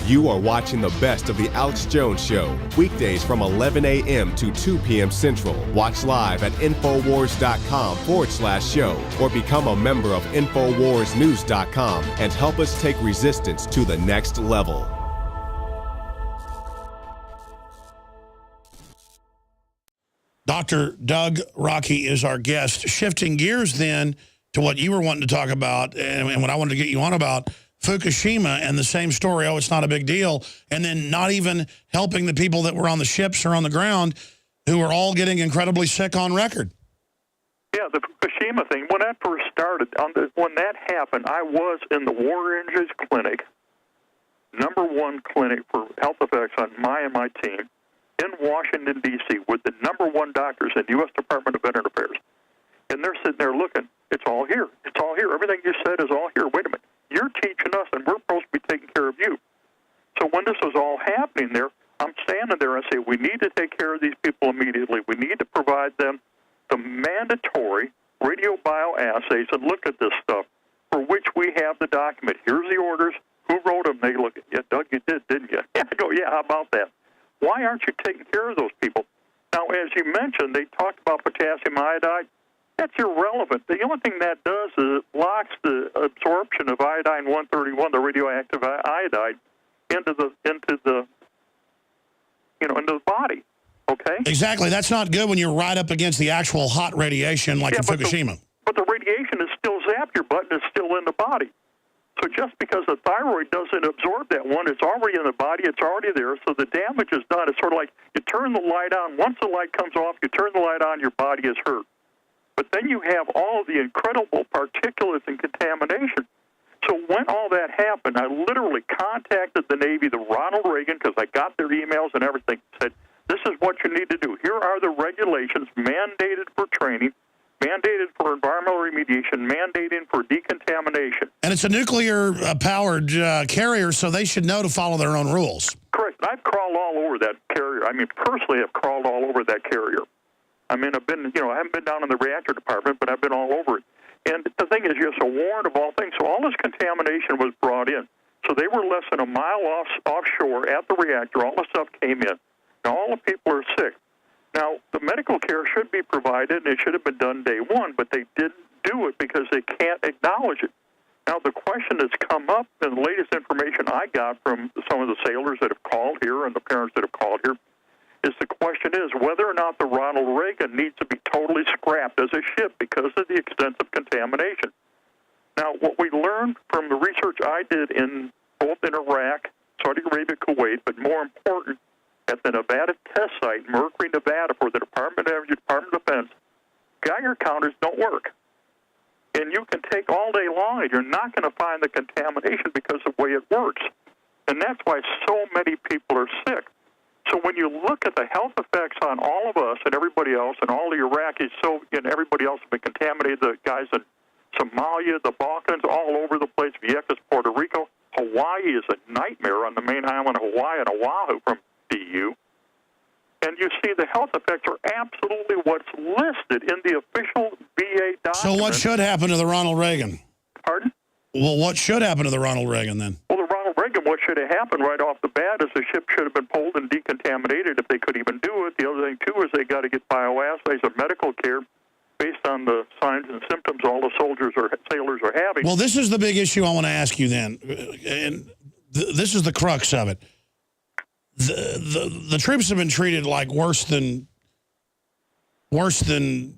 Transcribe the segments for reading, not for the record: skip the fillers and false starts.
You are watching the best of The Alex Jones Show, weekdays from 11 a.m. to 2 p.m. Central. Watch live at Infowars.com/show or become a member of InfoWarsNews.com and help us take resistance to the next level. Dr. Doug Rockey is our guest. Shifting gears then to what you were wanting to talk about and what I wanted to get you on about, Fukushima and the same story, oh, it's not a big deal, and then not even helping the people that were on the ships or on the ground who are all getting incredibly sick on record. Yeah, the Fukushima thing, when that first started, when that happened, I was in the War Injuries Clinic, #1 clinic for health effects on my team, in Washington, D.C., with the #1 doctors in the U.S. Department of Veteran Affairs. And they're sitting there looking, it's all here. It's all here. Everything you said is all here. Wait a minute. You're teaching us, and we're supposed to be taking care of you. So when this was all happening there, I'm standing there and I say, we need to take care of these people immediately. We need to provide them the mandatory radiobioassays and look at this stuff, for which we have the document. Here's the orders. Who wrote them? They look at, yeah, Doug, you did, didn't you? Yeah, I go, yeah, how about that? Why aren't you taking care of those people? Now, as you mentioned, they talked about potassium iodide. That's irrelevant. The only thing that does is it blocks the absorption of iodine-131, the radioactive iodide, into the body. Okay. Exactly. That's not good when you're right up against the actual hot radiation like in Fukushima. But the radiation is still zapped your butt and it's still in the body. So just because the thyroid doesn't absorb that one, it's already in the body, it's already there, so the damage is done. It's sort of like you turn the light on. Once the light comes off, you turn the light on, your body is hurt. But then you have all of the incredible particulates and contamination. So when all that happened, I literally contacted the Navy, the Ronald Reagan, because I got their emails and everything, said, this is what you need to do. Here are the regulations mandated for training, mandated for environmental remediation, mandated for decontamination. And it's a nuclear-powered carrier, so they should know to follow their own rules. Correct. I've crawled all over that carrier. I mean, personally, I've crawled all over that carrier. I mean, I haven't been down in the reactor department, but I've been all over it. And the thing is, you're so warned of all things. So all this contamination was brought in. So they were less than a mile offshore at the reactor. All the stuff came in. Now, all the people are sick. Now, the medical care should be provided, and it should have been done day one, but they didn't do it because they can't acknowledge it. Now, the question that's come up, and the latest information I got from some of the sailors that have called here and the parents that have called here, is the question is whether or not the Ronald Reagan needs to be totally scrapped as a ship because of the extensive contamination. Now, what we learned from the research I did both in Iraq, Saudi Arabia, Kuwait, but more important, at the Nevada test site, Mercury, Nevada, for the Department of Energy, Department of Defense, Geiger counters don't work. And you can take all day long, and you're not going to find the contamination because of the way it works. And that's why so many people are sick. So when you look at the health effects on all of us and everybody else, and all the Iraqis, and everybody else have been contaminated, the guys in Somalia, the Balkans, all over the place, Vieques, Puerto Rico. Hawaii is a nightmare on the main island of Hawaii and Oahu from EU. And you see the health effects are absolutely what's listed in the official VA document. So what should happen to the Ronald Reagan? Pardon? Well, what should happen to the Ronald Reagan then? Well, the Ronald Reagan, what should have happened right off the bat is the ship should have been pulled and decontaminated if they could even do it. The other thing, too, is they got to get bioassays of medical care based on the signs and symptoms all the sailors are having. Well, this is the big issue I want to ask you then, and this is the crux of it. The troops have been treated like worse than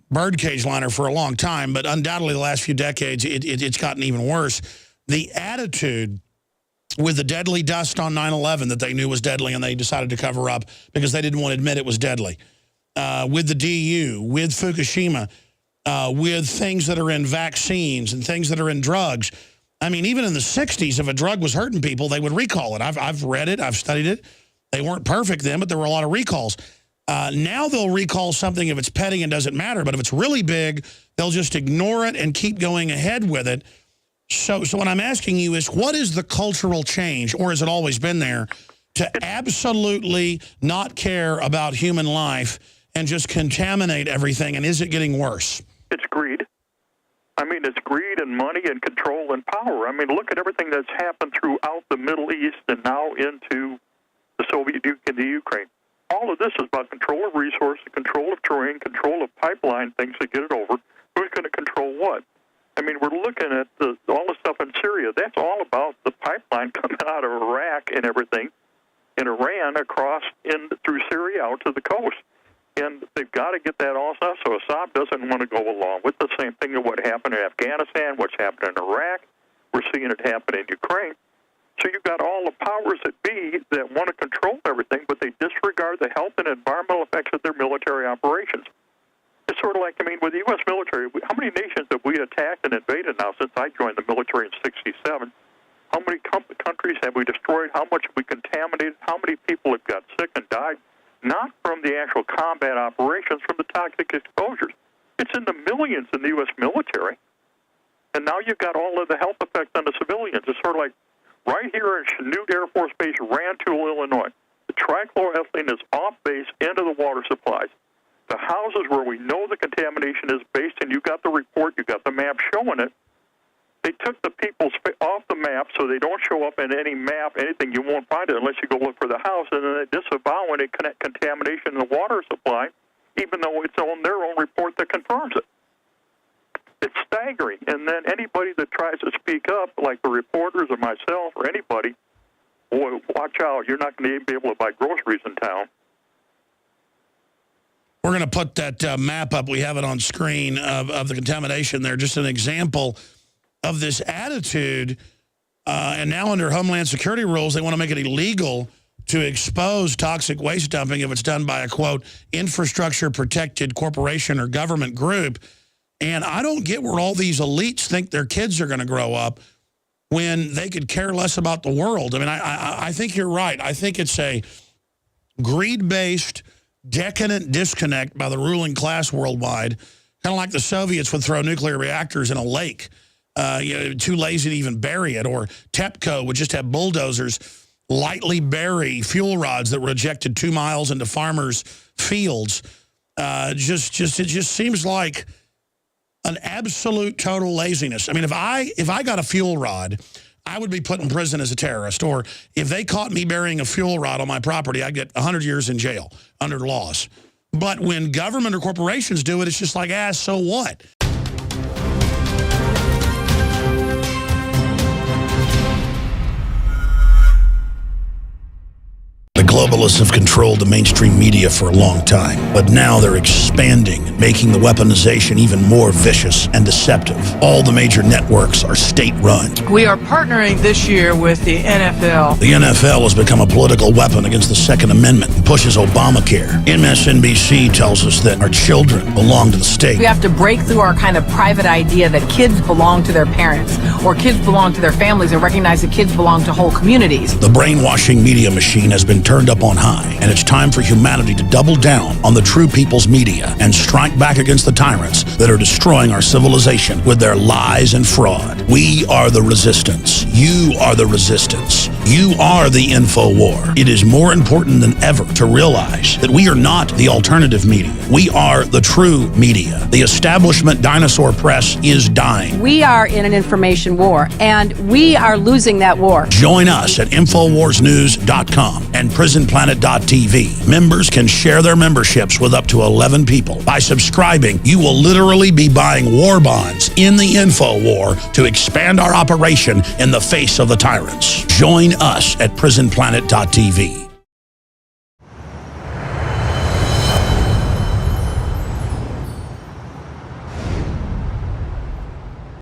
birdcage liner for a long time, but undoubtedly the last few decades it's gotten even worse. The attitude with the deadly dust on 9/11 that they knew was deadly and they decided to cover up because they didn't want to admit it was deadly. With the DU, with Fukushima, with things that are in vaccines and things that are in drugs. I mean, even in the 60s, if a drug was hurting people, they would recall it. I've read it. I've studied it. They weren't perfect then, but there were a lot of recalls. Now they'll recall something if it's petty and doesn't matter, but if it's really big, they'll just ignore it and keep going ahead with it. So what I'm asking you is, what is the cultural change, or has it always been there, to absolutely not care about human life and just contaminate everything, and is it getting worse? It's greed. I mean, it's greed and money and control and power. I mean, look at everything that's happened throughout the Middle East and now into the Soviet Union and the Ukraine. All of this is about control of resources, control of terrain, control of pipeline things to get it over. Who's going to control what? I mean, we're looking at all the stuff in Syria. That's all about the pipeline coming out of Iraq and everything, in Iran across through Syria out to the coast. And they've got to get that all stuff, so Assad doesn't want to go along with the same thing of what happened in Afghanistan, what's happened in Iraq. We're seeing it happen in Ukraine. So you've got all the powers that be that want to control everything, but they disregard the health and environmental effects of their military operations. It's sort of like, I mean, with the U.S. military, how many nations have we attacked and invaded now since I joined the military in '67? How many countries have we destroyed? How much have we contaminated? How many people have got sick and died? Not from the actual combat operations, from the toxic exposures. It's in the millions in the U.S. military. And now you've got all of the health effects on the civilians. It's sort of like right here in Chanute Air Force Base, Rantoul, Illinois. The trichloroethylene is off base into the water supplies. The houses where we know the contamination is based, and you got the report, you got the map showing it. They took the people off the map so they don't show up in any map, anything. You won't find it unless you go look for the house, and then they disavow any contamination in the water supply, even though it's on their own report that confirms it. It's staggering. And then anybody that tries to speak up, like the reporters or myself or anybody, boy, watch out. You're not going to be able to buy groceries in town. We're going to put that map up. We have it on screen of the contamination there. Just an example of this attitude. And now under Homeland Security rules, they want to make it illegal to expose toxic waste dumping if it's done by a, quote, infrastructure-protected corporation or government group. And I don't get where all these elites think their kids are going to grow up when they could care less about the world. I mean, I think you're right. I think it's a greed-based, decadent disconnect by the ruling class worldwide, kind of like the Soviets would throw nuclear reactors in a lake, too lazy to even bury it, or TEPCO would just have bulldozers lightly bury fuel rods that were ejected 2 miles into farmers' fields. It just seems like an absolute total laziness. I mean, if I got a fuel rod, I would be put in prison as a terrorist. Or if they caught me burying a fuel rod on my property, I'd get 100 years in jail under laws. But when government or corporations do it, it's just like, so what? The globalists have controlled the mainstream media for a long time, but now they're expanding, making the weaponization even more vicious and deceptive. All the major networks are state-run. We are partnering this year with the NFL. The NFL has become a political weapon against the Second Amendment and pushes Obamacare. MSNBC tells us that our children belong to the state. We have to break through our kind of private idea that kids belong to their parents or kids belong to their families and recognize that kids belong to whole communities. The brainwashing media machine has been turned up on high, and it's time for humanity to double down on the true people's media and strike back against the tyrants that are destroying our civilization with their lies and fraud. We are the resistance. You are the resistance. You are the info war. It is more important than ever to realize that we are not the alternative media. We are the true media. The establishment dinosaur press is dying. We are in an information war, and we are losing that war. Join us at InfoWarsNews.com and PrisonPlanet.tv. Members can share their memberships with up to 11 people. By subscribing, you will literally be buying war bonds in the info war to expand our operation in the face of the tyrants. Join us at PrisonPlanet.tv.